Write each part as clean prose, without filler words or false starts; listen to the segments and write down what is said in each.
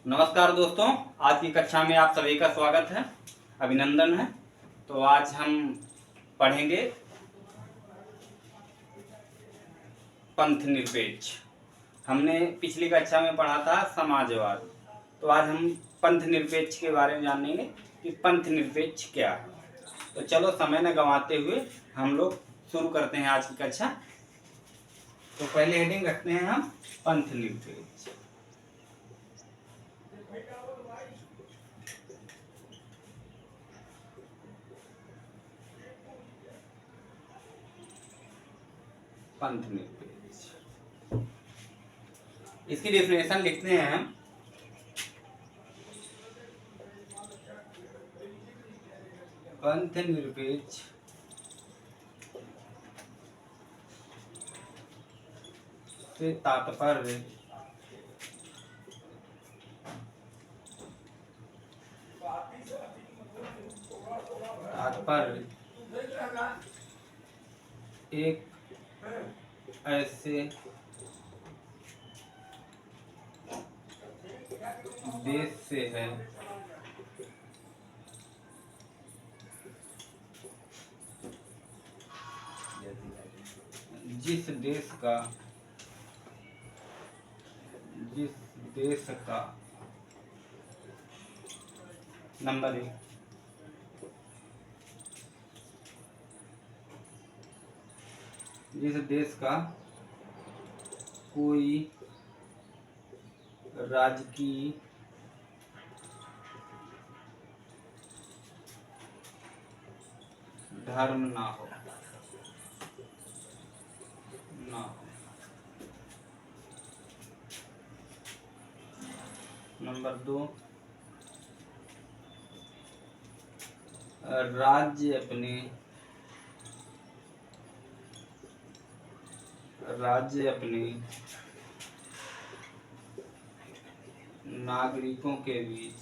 नमस्कार दोस्तों, आज की कक्षा में आप सभी का स्वागत है, अभिनंदन है। तो आज हम पढ़ेंगे पंथ निरपेक्ष। हमने पिछली कक्षा में पढ़ा था समाजवाद, तो आज हम पंथ निरपेक्ष के बारे में जानेंगे कि पंथ निरपेक्ष क्या है। तो चलो समय न गंवाते हुए हम लोग शुरू करते हैं आज की कक्षा। तो पहले हेडिंग रखते हैं हम पंथ निरपेक्ष। पंथ निरपेक्ष, इसकी डेफिनेशन लिखते हैं हम। पंथ निरपेक्ष से तात्पर्य एक ऐसे देश से है जिस देश का नंबर 1 जिस देश का कोई राजकीय धर्म ना हो। नंबर 2, राज्य अपने नागरिकों के बीच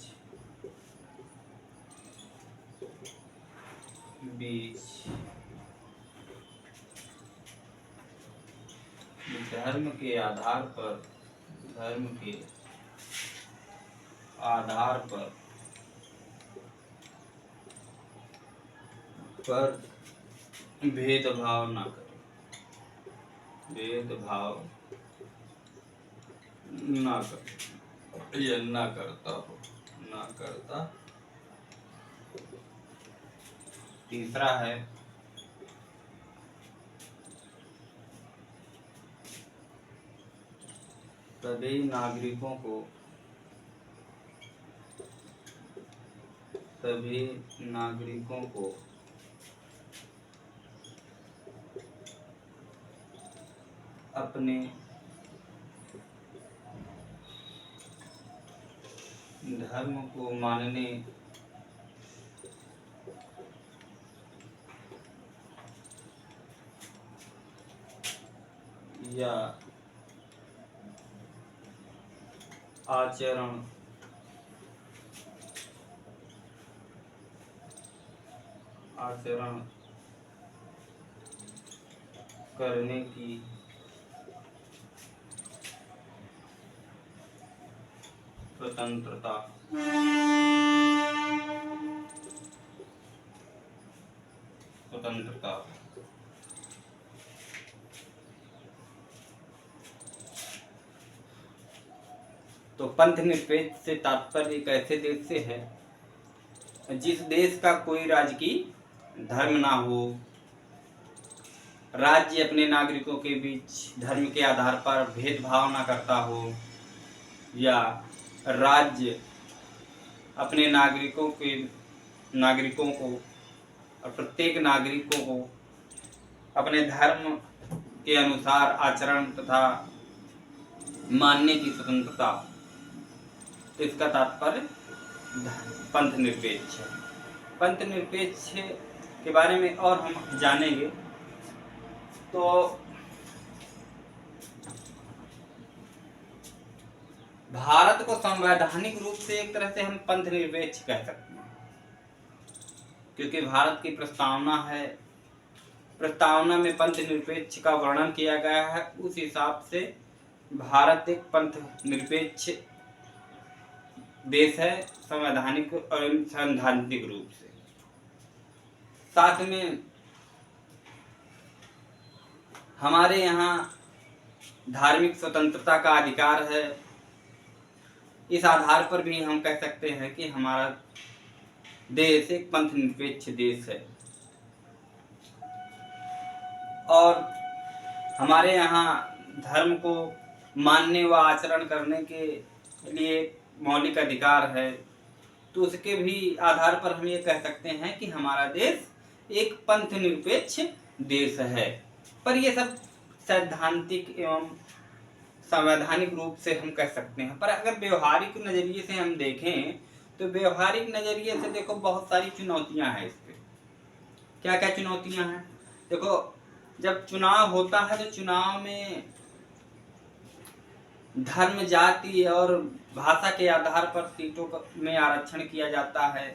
धर्म के आधार पर भेदभाव ना करे। या ना करता। तीसरा है सभी नागरिकों को अपने धर्म को मानने या आचरण करने की स्वतंत्रता। तो पंथ निरपेक्ष से तात्पर्य एक ऐसे देश से है जिस देश का कोई राजकीय धर्म ना हो, राज्य अपने नागरिकों के बीच धर्म के आधार पर भेदभाव ना करता हो, या राज्य अपने नागरिकों को और प्रत्येक नागरिकों को अपने धर्म के अनुसार आचरण तथा मानने की स्वतंत्रता। तो इसका तात्पर्य पंथ निरपेक्ष है। पंथ निरपेक्ष के बारे में और हम जानेंगे। तो भारत को संवैधानिक रूप से एक तरह से हम पंथ निरपेक्ष कह सकते हैं, क्योंकि भारत की प्रस्तावना में पंथ निरपेक्ष का वर्णन किया गया है। उस हिसाब से भारत एक पंथ निरपेक्ष देश है, संवैधानिक और सैद्धांतिक रूप से। साथ में हमारे यहाँ धार्मिक स्वतंत्रता का अधिकार है। इस आधार पर भी हम कह सकते हैं कि हमारा देश एक पंथ निरपेक्ष देश है। और हमारे यहाँ धर्म को मानने व आचरण करने के लिए मौलिक अधिकार है। तो उसके भी आधार पर हम ये कह सकते हैं कि हमारा देश एक पंथ निरपेक्ष देश है। पर ये सब सैद्धांतिक एवं संवैधानिक रूप से हम कह सकते हैं। पर अगर व्यवहारिक नज़रिए से हम देखें तो व्यवहारिक नज़रिए से देखो बहुत सारी चुनौतियां हैं इसके। क्या क्या चुनौतियां हैं? देखो, जब चुनाव होता है तो चुनाव में धर्म, जाति और भाषा के आधार पर सीटों में आरक्षण किया जाता है।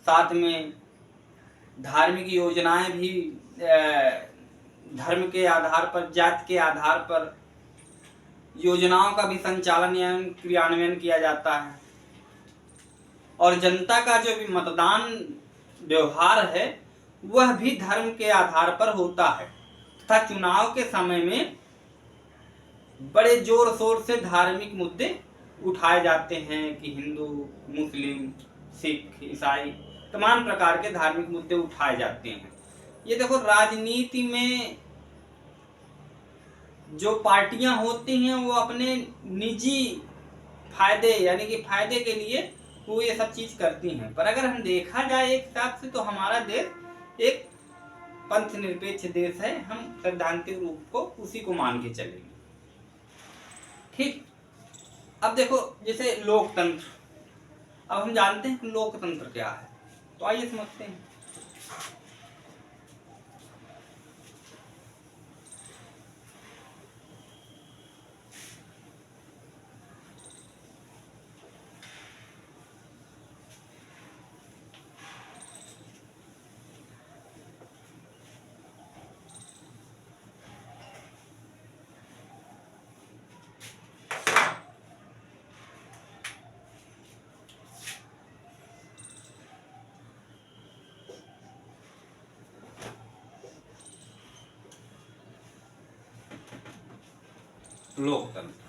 साथ में धार्मिक योजनाएं भी धर्म के आधार पर, जाति के आधार पर योजनाओं का भी संचालन या क्रियान्वयन किया जाता है। और जनता का जो भी मतदान व्यवहार है वह भी धर्म के आधार पर होता है तथा चुनाव के समय में बड़े जोर शोर से धार्मिक मुद्दे उठाए जाते हैं कि हिंदू, मुस्लिम, सिख, ईसाई तमाम प्रकार के धार्मिक मुद्दे उठाए जाते हैं। ये देखो, राजनीति में जो पार्टियां होती हैं वो अपने निजी फायदे यानी कि फायदे के लिए वो ये सब चीज करती हैं। पर अगर हम देखा जाए एक हिसाब से तो हमारा देश एक पंथ निरपेक्ष देश है। हम सैद्धांतिक रूप को उसी को मान के चलेंगे। ठीक। अब देखो, जैसे लोकतंत्र, अब हम जानते हैं कि लोकतंत्र क्या है, तो आइए समझते हैं। लोकतंत्र,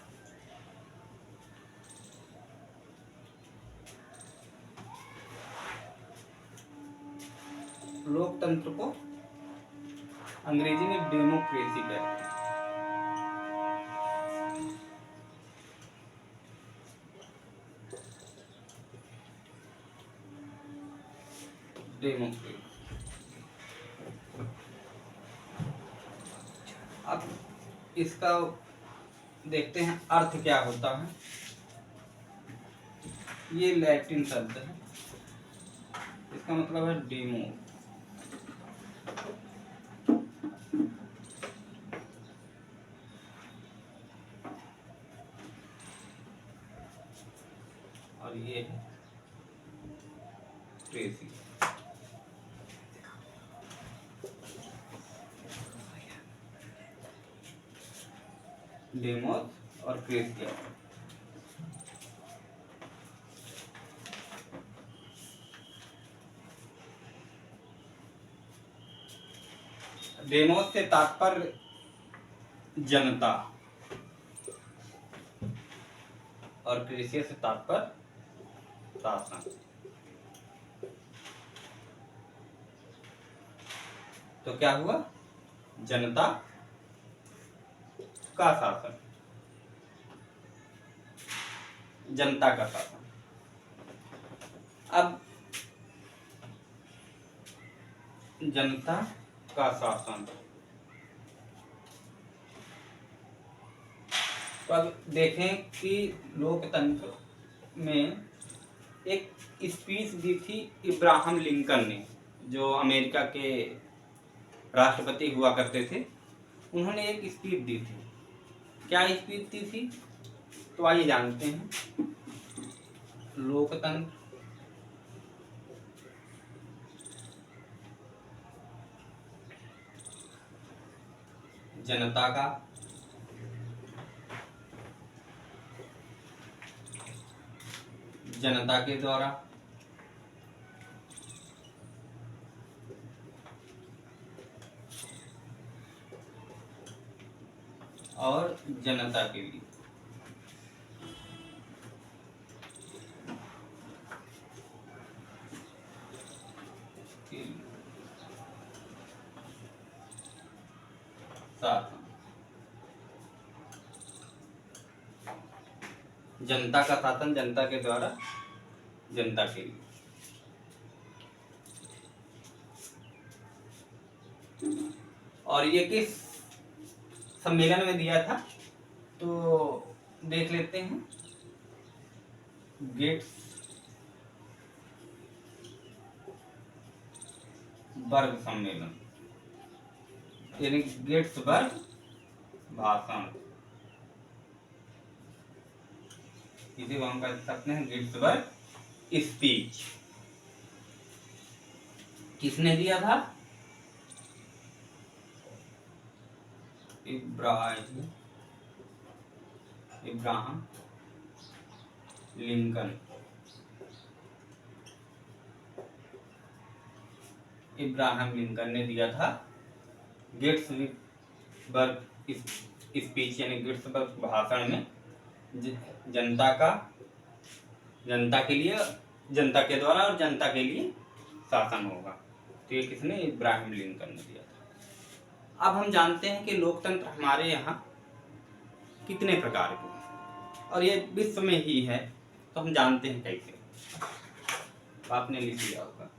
लोकतंत्र को अंग्रेजी में डेमोक्रेसी कहते हैं। डेमोक्रेसी। अब इसका देखते हैं अर्थ क्या होता है। ये लैटिन शब्द है, इसका मतलब है डेमो। और ये है क्रेसी। डेमोस और क्रेसिया। डेमोस से तात्पर्य जनता और क्रेसिया से तात्पर्य शासन। तो क्या हुआ? जनता का शासन, जनता का शासन। अब जनता का शासन, तो अब देखें कि लोकतंत्र में एक स्पीच दी थी इब्राहम लिंकन ने, जो अमेरिका के राष्ट्रपति हुआ करते थे। उन्होंने एक स्पीच दी थी। क्या स्पीच दी थी? तो आइए जानते हैं। लोकतंत्र जनता का जनता के द्वारा, और जनता के लिए। शासन, जनता का शासन जनता के द्वारा, जनता के लिए। और ये किस सम्मेलन में दिया था, तो देख लेते हैं। गेट्सबर्ग सम्मेलन, यानी गेट्सबर्ग भाषण, इसी को हम कह सकते हैं गेट्सबर्ग स्पीच। किसने दिया था? Abraham Lincoln. इब्राहम लिंकन ने दिया था गेट्सबर्ग स्पीच, यानी गेट्सबर्ग भाषण में जनता के लिए, जनता के द्वारा और जनता के लिए शासन होगा। तो ये किसने? इब्राहिम लिंकन ने दिया था। अब हम जानते हैं कि लोकतंत्र हमारे यहाँ कितने प्रकार के हैं, और ये विश्व में ही है, तो हम जानते हैं कैसे। आपने लिख लिया होगा।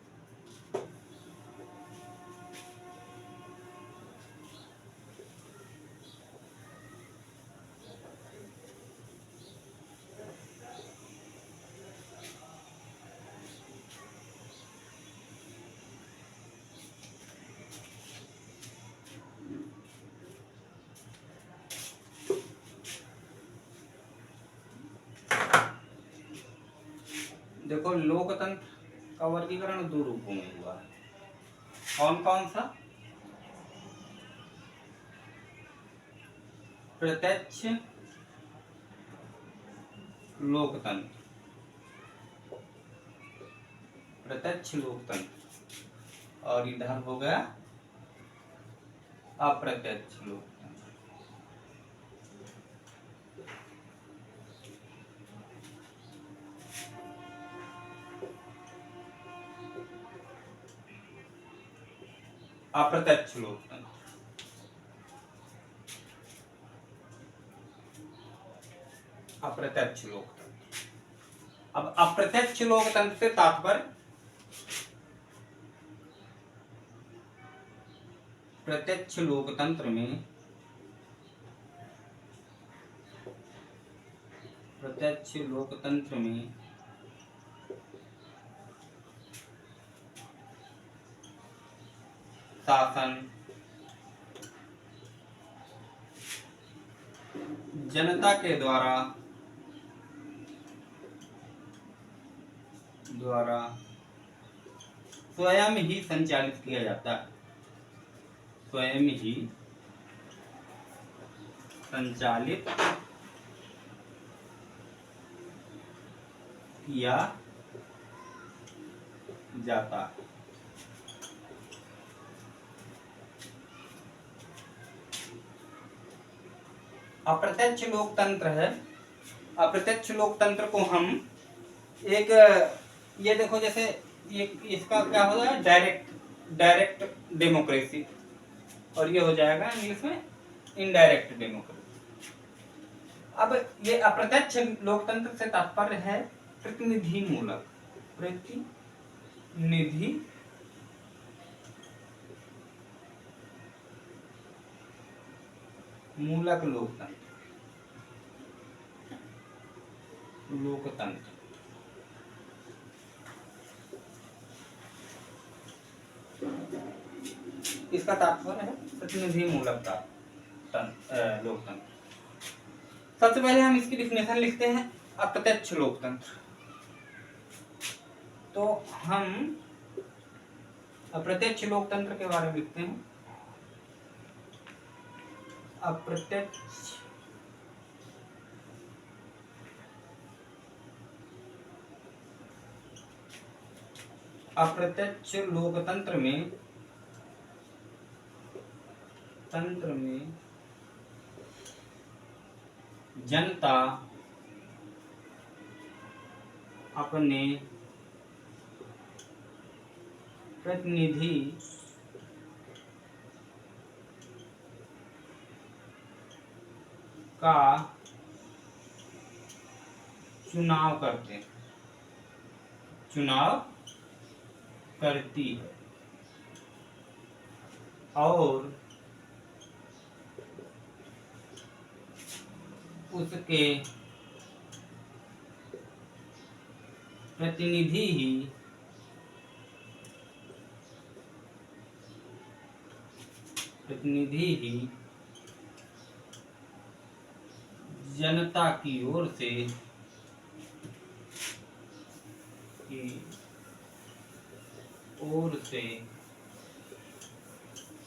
देखो, लोकतंत्र का वर्गीकरण दो रूपों में हुआ है। कौन कौन सा? प्रत्यक्ष लोकतंत्र, प्रत्यक्ष लोकतंत्र, और इधर हो गया अप्रत्यक्ष लोकतंत्र। अप्रत्यक्ष लोकतंत्र, अप्रत्यक्ष लोकतंत्र। अब अप्रत्यक्ष लोकतंत्र से तात्पर्य प्रत्यक्ष लोकतंत्र में, प्रत्यक्ष लोकतंत्र में शासन जनता के द्वारा स्वयं ही संचालित किया जाता है, स्वयं ही संचालित किया जाता है। अप्रत्यक्ष लोकतंत्र है। अप्रत्यक्ष लोकतंत्र को हम एक, ये देखो, जैसे ये इसका क्या हो जाएगा? डायरेक्ट डेमोक्रेसी, और ये हो जाएगा इंग्लिश में इनडायरेक्ट डेमोक्रेसी। अब ये अप्रत्यक्ष लोकतंत्र से तात्पर्य है प्रतिनिधि मूलक, प्रतिनिधि मूलक लोकतंत्र, लोकतंत्र। इसका तात्पर्य है प्रतिनिधि मूलक का लोकतंत्र। सबसे पहले हम इसकी डिफिनेशन लिखते हैं, अप्रत्यक्ष लोकतंत्र। तो हम अप्रत्यक्ष लोकतंत्र के बारे में लिखते हैं। अप्रत्यक्ष अप्रत्यक्ष लोकतंत्र में जनता अपने प्रतिनिधि का चुनाव करती है और उसके प्रतिनिधि ही जनता की ओर से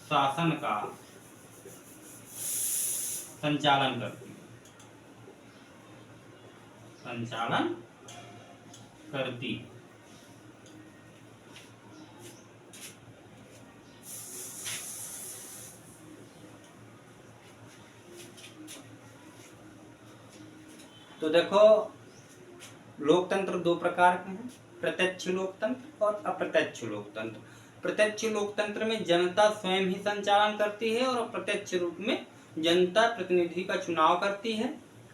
शासन का संचालन करती। तो देखो, लोकतंत्र दो प्रकार के हैं, प्रत्यक्ष लोकतंत्र और अप्रत्यक्ष लोकतंत्र। प्रत्यक्ष लोकतंत्र में जनता स्वयं ही संचालन करती है और अप्रत्यक्ष रूप में जनता प्रतिनिधि का चुनाव करती है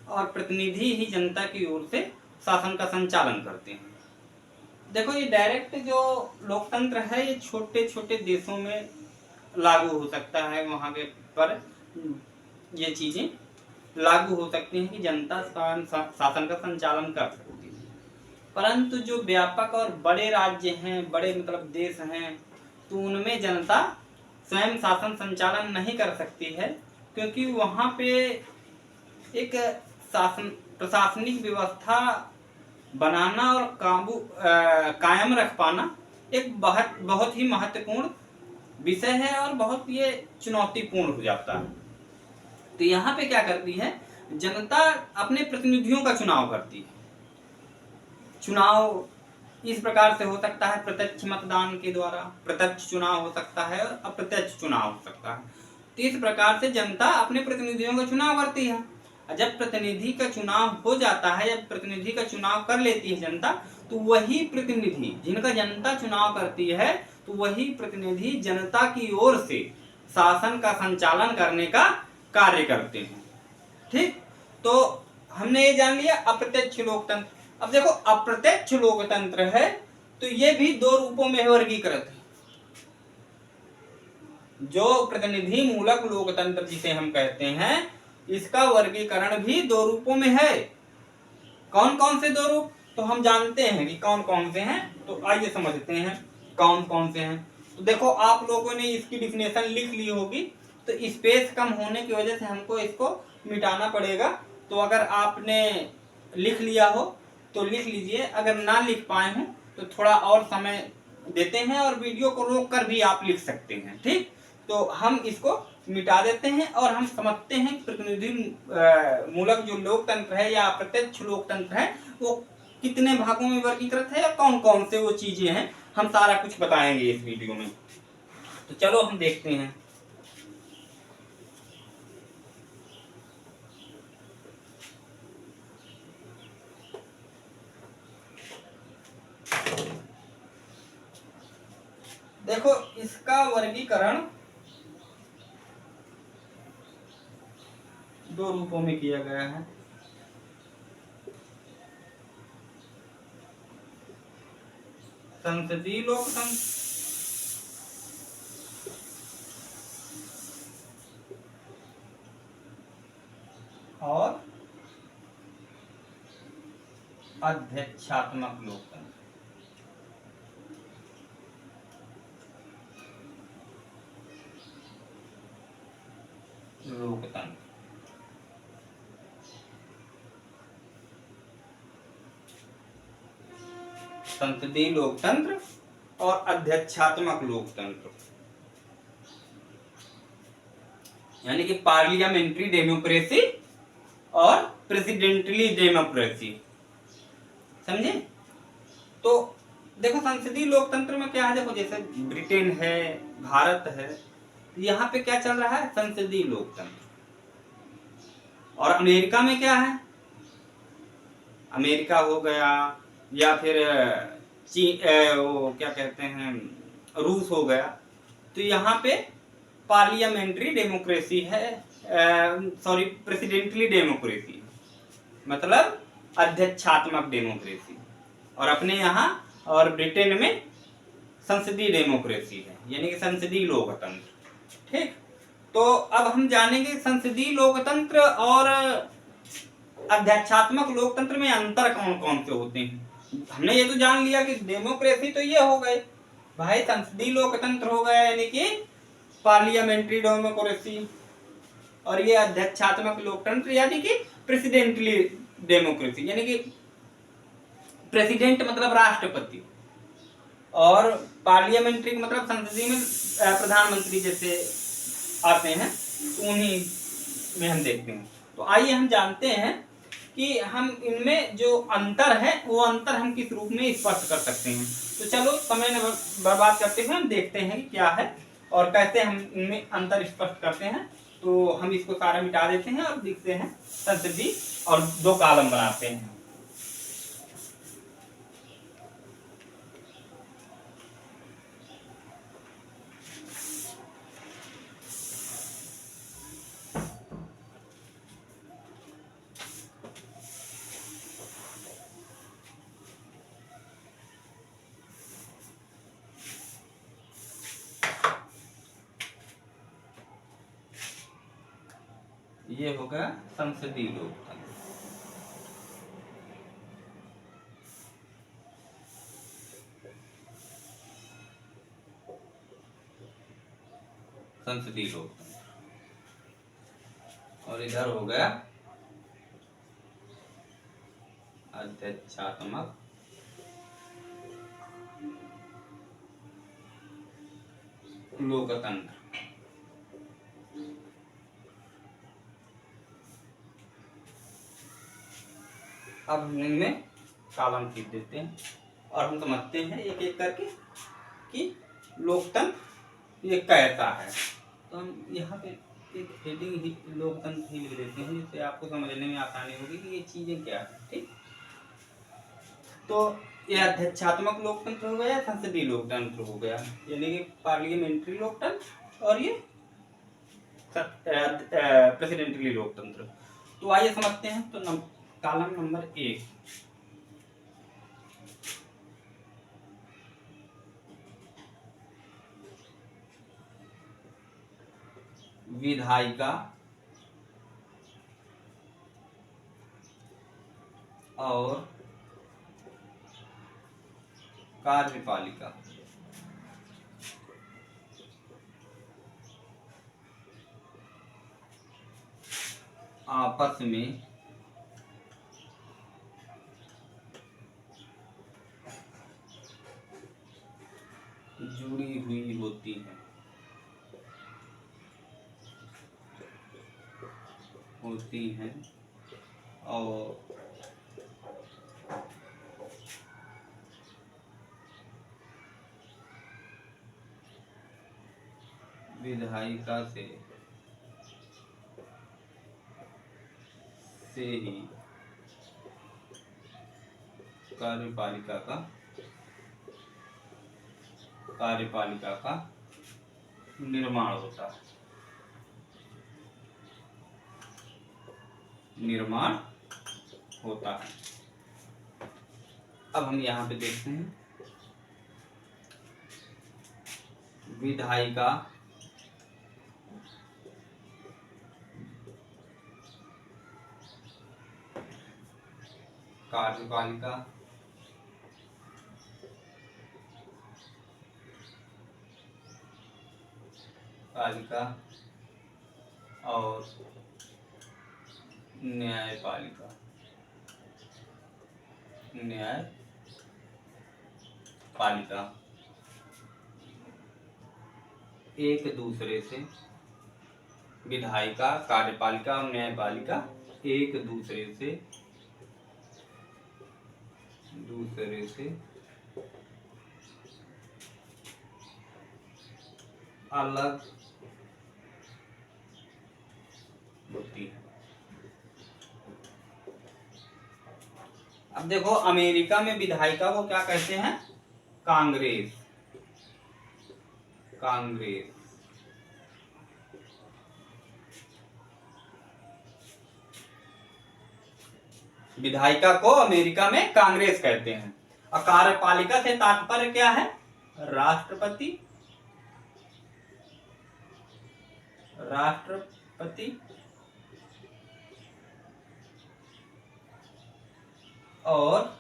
और प्रतिनिधि ही जनता की ओर से शासन का संचालन करते हैं। देखो, ये डायरेक्ट जो लोकतंत्र है ये छोटे छोटे देशों में लागू हो सकता है, वहां के पर ये चीजें लागू हो सकती हैं कि जनता शासन का संचालन कर सकती है। परंतु जो व्यापक और बड़े राज्य हैं, बड़े मतलब देश हैं, तो उनमें जनता स्वयं शासन संचालन नहीं कर सकती है, क्योंकि वहां पे एक प्रशासनिक व्यवस्था बनाना और कायम रख पाना एक बहुत ही महत्वपूर्ण विषय है और बहुत ये चुनौतीपूर्ण हो जाता है। तो यहाँ पे क्या करती है, जनता अपने प्रतिनिधियों का चुनाव करती है। चुनाव इस प्रकार से हो सकता है, प्रत्यक्ष मतदान के द्वारा प्रत्यक्ष चुनाव हो सकता है और अप्रत्यक्ष चुनाव हो सकता है। तो इस प्रकार से जनता अपने प्रतिनिधियों का चुनाव करती है। जब प्रतिनिधि का चुनाव हो जाता है, जब प्रतिनिधि का चुनाव कर लेती है जनता, तो वही प्रतिनिधि जिनका जनता चुनाव करती है, तो वही प्रतिनिधि जनता की ओर से शासन का संचालन करने का कार्य करते हैं। ठीक, तो हमने ये जान लिया अप्रत्यक्ष लोकतंत्र। अब देखो, अप्रत्यक्ष लोकतंत्र है तो ये भी दो रूपों में वर्गीकृत है। जो प्रतिनिधि मूलक लोकतंत्र जिसे हम कहते हैं, इसका वर्गीकरण भी दो रूपों में है। कौन कौन से दो रूप, तो हम जानते हैं कि कौन कौन से हैं, तो आइए समझते हैं कौन कौन से हैं। तो देखो, आप लोगों ने इसकी डिफिनेशन लिख ली होगी, तो स्पेस कम होने की वजह से हमको इसको मिटाना पड़ेगा। तो अगर आपने लिख लिया हो तो लिख लीजिए, अगर ना लिख पाए हो तो थोड़ा और समय देते हैं और वीडियो को रोक कर भी आप लिख सकते हैं। ठीक, तो हम इसको मिटा देते हैं और हम समझते हैं प्रतिनिधि मूलक जो लोकतंत्र है या अप्रत्यक्ष लोकतंत्र है वो कितने भागों में वर्गीकृत है और कौन कौन से वो चीजें हैं, हम सारा कुछ बताएंगे इस वीडियो में। तो चलो हम देखते हैं। देखो, इसका वर्गीकरण दो रूपों में किया गया है। संसदीय लोकतंत्र और अध्यक्षात्मक लोकतंत्र। संसदीय लोकतंत्र और अध्यक्षात्मक लोकतंत्र, यानी कि पार्लियामेंट्री डेमोक्रेसी और प्रेसिडेंटली डेमोक्रेसी। समझे? तो देखो संसदीय लोकतंत्र में क्या है, देखो जैसे ब्रिटेन है, भारत है, यहाँ पे क्या चल रहा है, संसदीय लोकतंत्र। और अमेरिका में क्या है, अमेरिका हो गया, या फिर चीन, वो क्या कहते हैं, रूस हो गया, तो यहाँ पे पार्लियामेंट्री डेमोक्रेसी है, सॉरी प्रेसिडेंटली डेमोक्रेसी, मतलब अध्यक्षात्मक डेमोक्रेसी। और अपने यहाँ और ब्रिटेन में संसदीय डेमोक्रेसी है, यानी कि संसदीय लोकतंत्र। ठीक, तो अब हम जानेंगे संसदीय लोकतंत्र और अध्यक्षात्मक लोकतंत्र में अंतर कौन कौन से होते हैं। हमने ये तो जान लिया कि डेमोक्रेसी तो ये हो गए भाई, संसदीय लोकतंत्र हो गया यानी कि पार्लियामेंट्री डेमोक्रेसी, और ये अध्यक्षात्मक लोकतंत्र यानी कि प्रेसिडेंटली डेमोक्रेसी, यानी कि प्रेसिडेंट मतलब राष्ट्रपति, और पार्लियामेंट्री मतलब संसदीय में प्रधानमंत्री जैसे आते हैं, उन्हीं में हम देखते हैं। तो आइए हम जानते हैं कि हम इनमें जो अंतर है वो अंतर हम किस रूप में स्पष्ट कर सकते हैं। तो चलो समय न बर्बाद करते हुए हम देखते हैं कि क्या है और कैसे हम इनमें अंतर स्पष्ट करते हैं। तो हम इसको सारा मिटा देते हैं और लिखते हैं संसदीय, और 2 कॉलम बनाते हैं। ये होगा संसदीय लोकतंत्र। संसदीय लोकतंत्र, और इधर हो गया अध्यक्षात्मक लोकतंत्र। अब हम इनमें कॉलम खींच देते हैं और हम समझते हैं एक एक करके कि लोकतंत्र ये कैसा है। तो हम यहाँ पे एक हेडिंग ही लोकतंत्र ही लिख देते हैं, जिससे आपको समझने में आसानी होगी कि ये चीजें क्या है। ठीक, तो ये अध्यक्षात्मक लोकतंत्र हो गया, संसदीय लोकतंत्र हो गया, यानी कि पार्लियामेंट्री लोकतंत्र, और ये प्रेसिडेंटली लोकतंत्र। तो आइए समझते हैं। तो कॉलम नंबर 1, विधायिका और कार्यपालिका। आपस में जुड़ी हुई होती है, और विधायिका से ही कार्यपालिका का निर्माण होता है, अब हम यहाँ पे देखते हैं विधायिका कार्यपालिका और न्यायपालिका एक दूसरे से, विधायिका, कार्यपालिका और न्यायपालिका एक दूसरे से अलग होती है। अब देखो, अमेरिका में विधायिका को क्या कहते हैं? कांग्रेस। कांग्रेस। विधायिका को अमेरिका में कांग्रेस कहते हैं। और कार्यपालिका से तात्पर्य क्या है? राष्ट्रपति। राष्ट्रपति और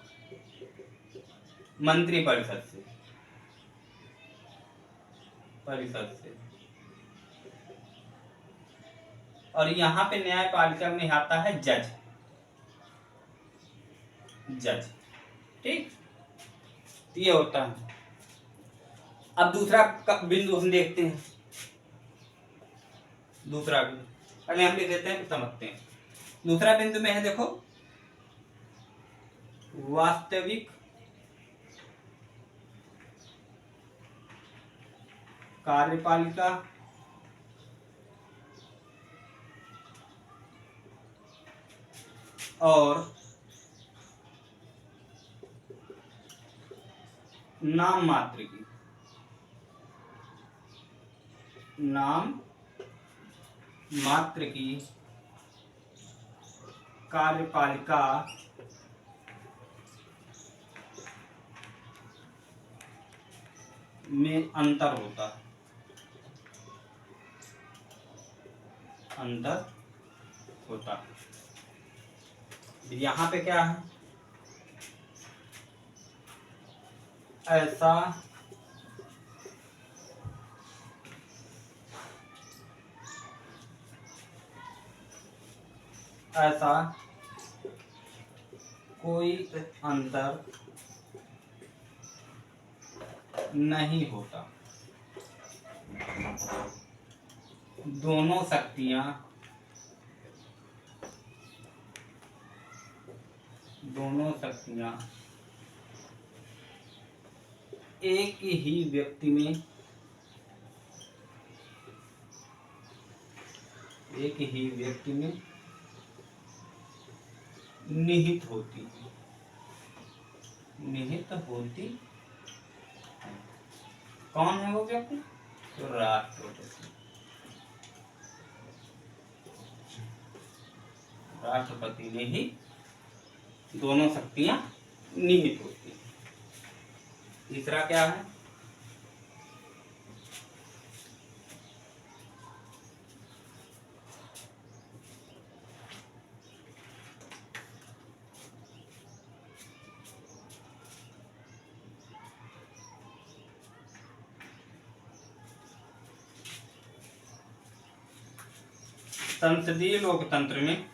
मंत्रिपरिषद से। और यहाँ पे न्यायपालिका में आता है जज। ठीक, तो ये होता है। अब दूसरा बिंदु हम देखते हैं। दूसरा बिंदु पहले हम लिख देते हैं, समझते हैं। दूसरा बिंदु में है, देखो, वास्तविक कार्यपालिका और नाम मात्र की कार्यपालिका में अंतर होता है। यहाँ पे क्या है? ऐसा कोई अंतर नहीं होता। दोनों शक्तियां एक ही व्यक्ति में निहित होती है। कौन है वो व्यक्ति? तो राष्ट्रपति में ही दोनों शक्तियां निहित होती हैं। तीसरा क्या है? संसदीय लोकतंत्र में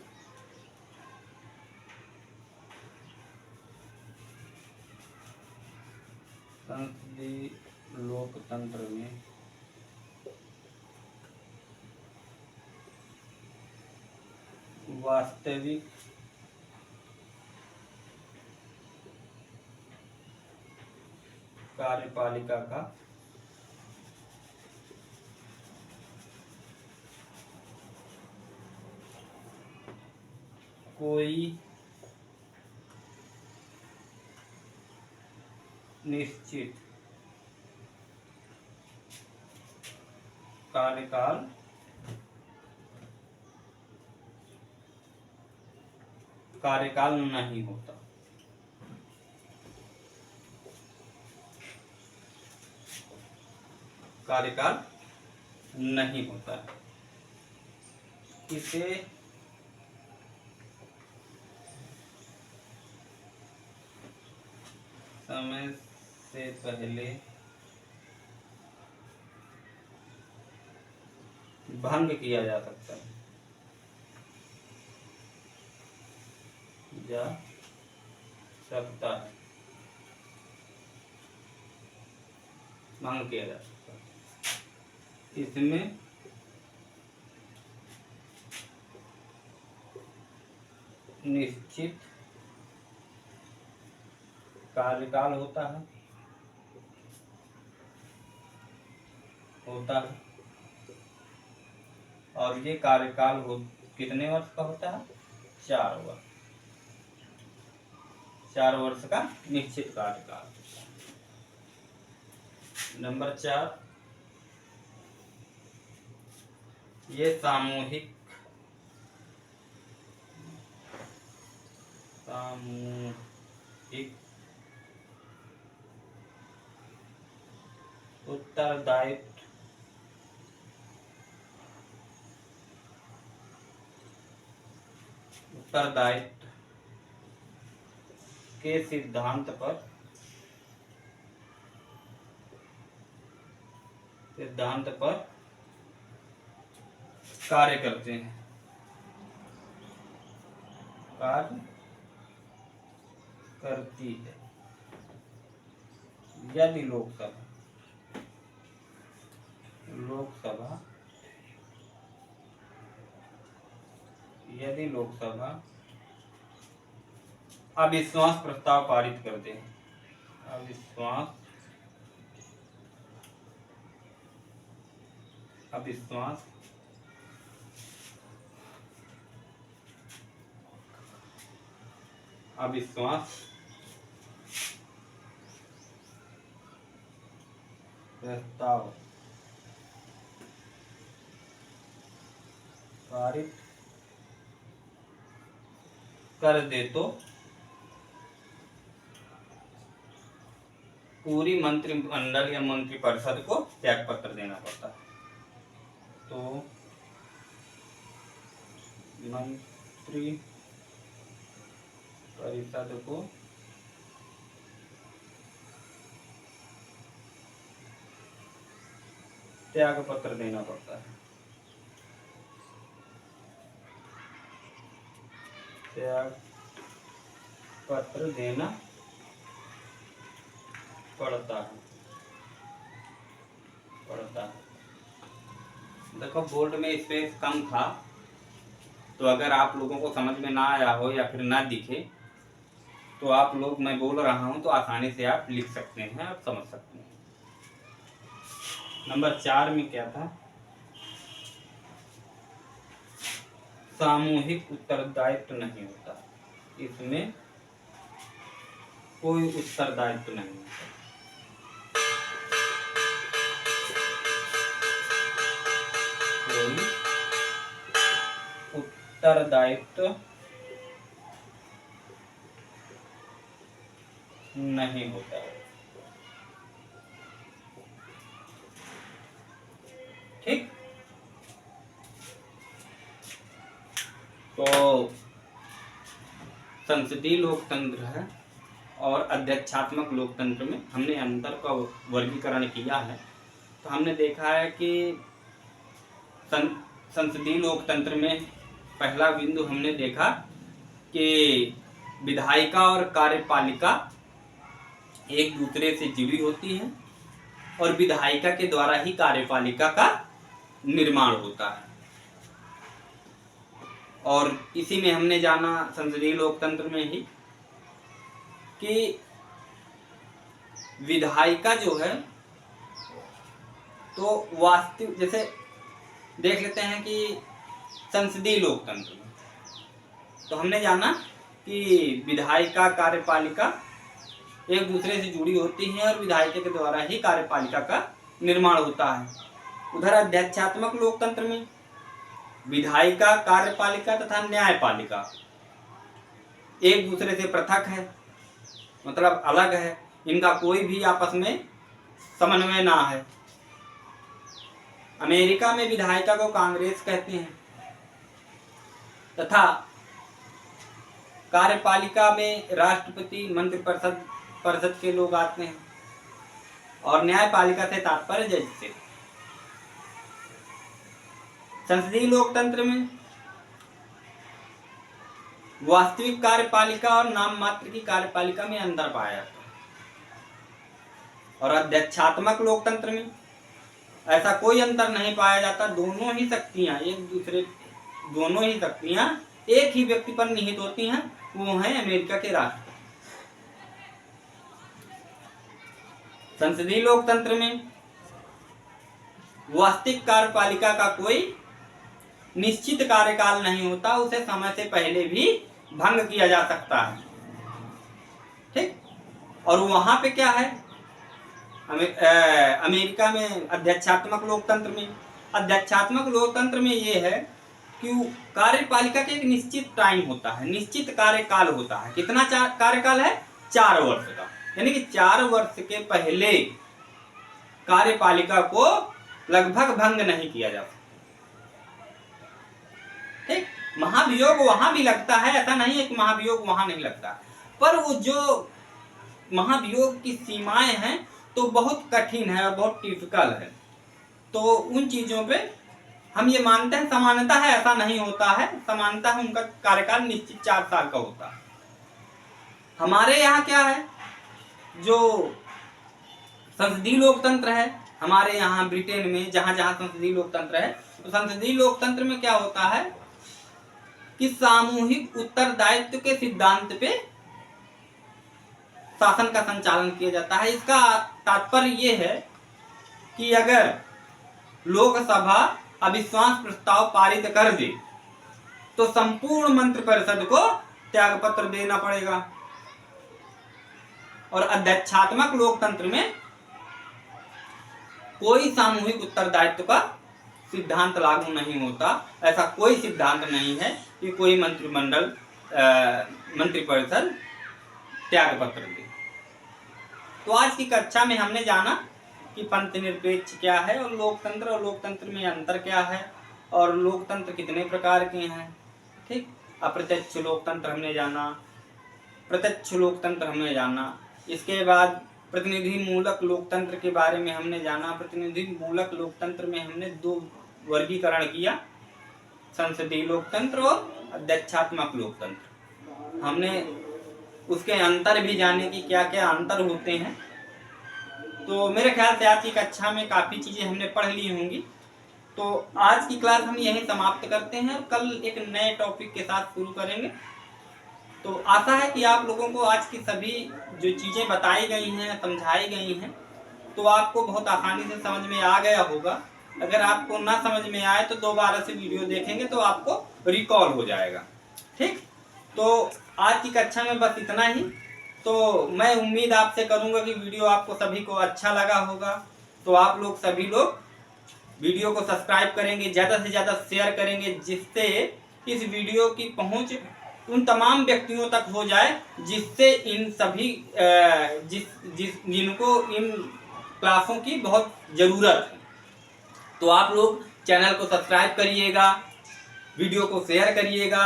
वास्तविक कार्यपालिका का कोई निश्चित कार्यकाल नहीं होता। इसे समय से पहले भंग किया जा सकता है। भंग किया जा सकता है। इसमें निश्चित कार्यकाल होता है। और ये कार्यकाल कितने वर्ष का होता है? 4 वर्ष। 4 वर्ष का निश्चित कार्यकाल। नंबर 4, ये सामूहिक उत्तरदायित्व के सिद्धांत पर कार्य करते हैं। कार्य करती है यदि लोकसभा अविश्वास प्रस्ताव पारित करते हैं। अविश्वास प्रस्ताव पारित कर दे तो पूरी मंत्रिमंडल या मंत्रिपरिषद को त्यागपत्र देना पड़ता है। तो मंत्रिपरिषद को त्यागपत्र देना पड़ता है। त्यागपत्र देना पड़ता है। देखो बोर्ड में स्पेस कम था, तो अगर आप लोगों को समझ में ना आया हो या फिर ना दिखे तो आप लोग, मैं बोल रहा हूं तो आसानी से आप लिख सकते हैं, आप समझ सकते हैं। नंबर 4 में क्या था? सामूहिक उत्तरदायित्व नहीं होता, इसमें कोई उत्तरदायित्व नहीं होता। उत्तरदायित्व नहीं होता है। ठीक, तो संसदीय लोकतंत्र है और अध्यक्षात्मक लोकतंत्र में हमने अंतर का वर्गीकरण किया है। तो हमने देखा है कि संसदीय लोकतंत्र में पहला बिंदु हमने देखा कि विधायिका और कार्यपालिका एक दूसरे से जुड़ी होती है और विधायिका के द्वारा ही कार्यपालिका का निर्माण होता है। और इसी में हमने जाना संसदीय लोकतंत्र में ही कि विधायिका जो है तो वास्तविक, जैसे देख लेते हैं कि संसदीय लोकतंत्र में तो हमने जाना कि विधायिका कार्यपालिका एक दूसरे से जुड़ी होती हैं और विधायिका के द्वारा ही कार्यपालिका का निर्माण होता है। उधर अध्यक्षात्मक लोकतंत्र में विधायिका, कार्यपालिका तथा न्यायपालिका एक दूसरे से पृथक है, मतलब अलग है, इनका कोई भी आपस में समन्वय ना है। अमेरिका में विधायिका को कांग्रेस कहते हैं तथा कार्यपालिका में राष्ट्रपति, मंत्रिपरिषद के लोग आते हैं और न्यायपालिका से तात्पर्य जज से। संसदीय लोकतंत्र में वास्तविक कार्यपालिका और नाम मात्र की कार्यपालिका में अंतर पाया जाता है और अध्यक्षात्मक लोकतंत्र में ऐसा कोई अंतर नहीं पाया जाता। दोनों ही शक्तियां एक ही व्यक्ति पर निहित होती हैं, वो है अमेरिका के राष्ट्रपति। संसदीय लोकतंत्र में वास्तविक कार्यपालिका का कोई निश्चित कार्यकाल नहीं होता, उसे समय से पहले भी भंग किया जा सकता है। ठीक। और वहां पे क्या है, अमेरिका में अध्यक्षात्मक लोकतंत्र में ये है कि कार्यपालिका का एक निश्चित टाइम होता है, निश्चित कार्यकाल होता है। कितना कार्यकाल है? 4 वर्ष का। यानी कि 4 वर्ष के पहले कार्यपालिका को लगभग भंग नहीं किया जा सकता। ठीक। महाभियोग वहां भी लगता है, ऐसा नहीं है कि महाभियोग वहां नहीं लगता, पर वो जो महाभियोग की सीमाएं हैं तो बहुत कठिन है और बहुत टिपिकल है। तो उन चीजों पे हम ये मानते हैं समानता है, ऐसा नहीं होता है। समानता है, उनका कार्यकाल निश्चित 4 साल का होता है। हमारे यहाँ क्या है, जो संसदीय लोकतंत्र है हमारे यहाँ ब्रिटेन में, जहां जहां संसदीय लोकतंत्र है, तो संसदीय लोकतंत्र में क्या होता है कि सामूहिक उत्तरदायित्व के सिद्धांत पे शासन का संचालन किया जाता है। इसका तात्पर्य ये है कि अगर लोकसभा अविश्वास प्रस्ताव पारित कर दे तो संपूर्ण मंत्रिपरिषद को त्यागपत्र देना पड़ेगा। और अध्यक्षात्मक लोकतंत्र में कोई सामूहिक उत्तरदायित्व का सिद्धांत लागू नहीं होता। ऐसा कोई सिद्धांत नहीं है कि कोई मंत्रिपरिषद त्यागपत्र दे। तो आज की कक्षा में हमने जाना कि पंथनिरपेक्ष क्या है और लोकतंत्र में अंतर क्या है और लोकतंत्र कितने प्रकार के हैं। ठीक। अप्रत्यक्ष लोकतंत्र हमने जाना, प्रत्यक्ष लोकतंत्र हमने जाना। इसके बाद प्रतिनिधि मूलक लोकतंत्र के बारे में हमने जाना। प्रतिनिधि मूलक लोकतंत्र में हमने 2 वर्गीकरण किया, संसदीय लोकतंत्र और अध्यक्षात्मक लोकतंत्र। हमने उसके अंतर भी जाने कि क्या क्या अंतर होते हैं। तो मेरे ख्याल से आज की कक्षा में काफ़ी चीज़ें हमने पढ़ ली होंगी। तो आज की क्लास हम यहीं समाप्त करते हैं और कल एक नए टॉपिक के साथ शुरू करेंगे। तो आशा है कि आप लोगों को आज की सभी जो चीज़ें बताई गई हैं, समझाई गई हैं, तो आपको बहुत आसानी से समझ में आ गया होगा। अगर आपको ना समझ में आए तो दोबारा से वीडियो देखेंगे तो आपको रिकॉल हो जाएगा। ठीक। तो आज की कक्षा में बस इतना ही। तो मैं उम्मीद आपसे करूंगा कि वीडियो आपको सभी को अच्छा लगा होगा। तो आप लोग सभी लोग वीडियो को सब्सक्राइब करेंगे, ज़्यादा से ज़्यादा शेयर करेंगे, जिससे इस वीडियो की पहुंच उन तमाम व्यक्तियों तक हो जाए जिससे इन सभी जिनको इन क्लासों की बहुत ज़रूरत है। तो आप लोग चैनल को सब्सक्राइब करिएगा, वीडियो को शेयर करिएगा।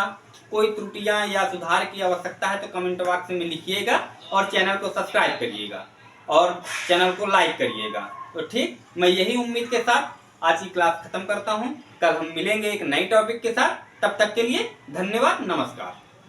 कोई त्रुटियां या सुधार की आवश्यकता है तो कमेंट बॉक्स में लिखिएगा और चैनल को सब्सक्राइब करिएगा और चैनल को लाइक करिएगा। तो ठीक, मैं यही उम्मीद के साथ आज की क्लास खत्म करता हूं। कल हम मिलेंगे एक नई टॉपिक के साथ। तब तक के लिए धन्यवाद, नमस्कार।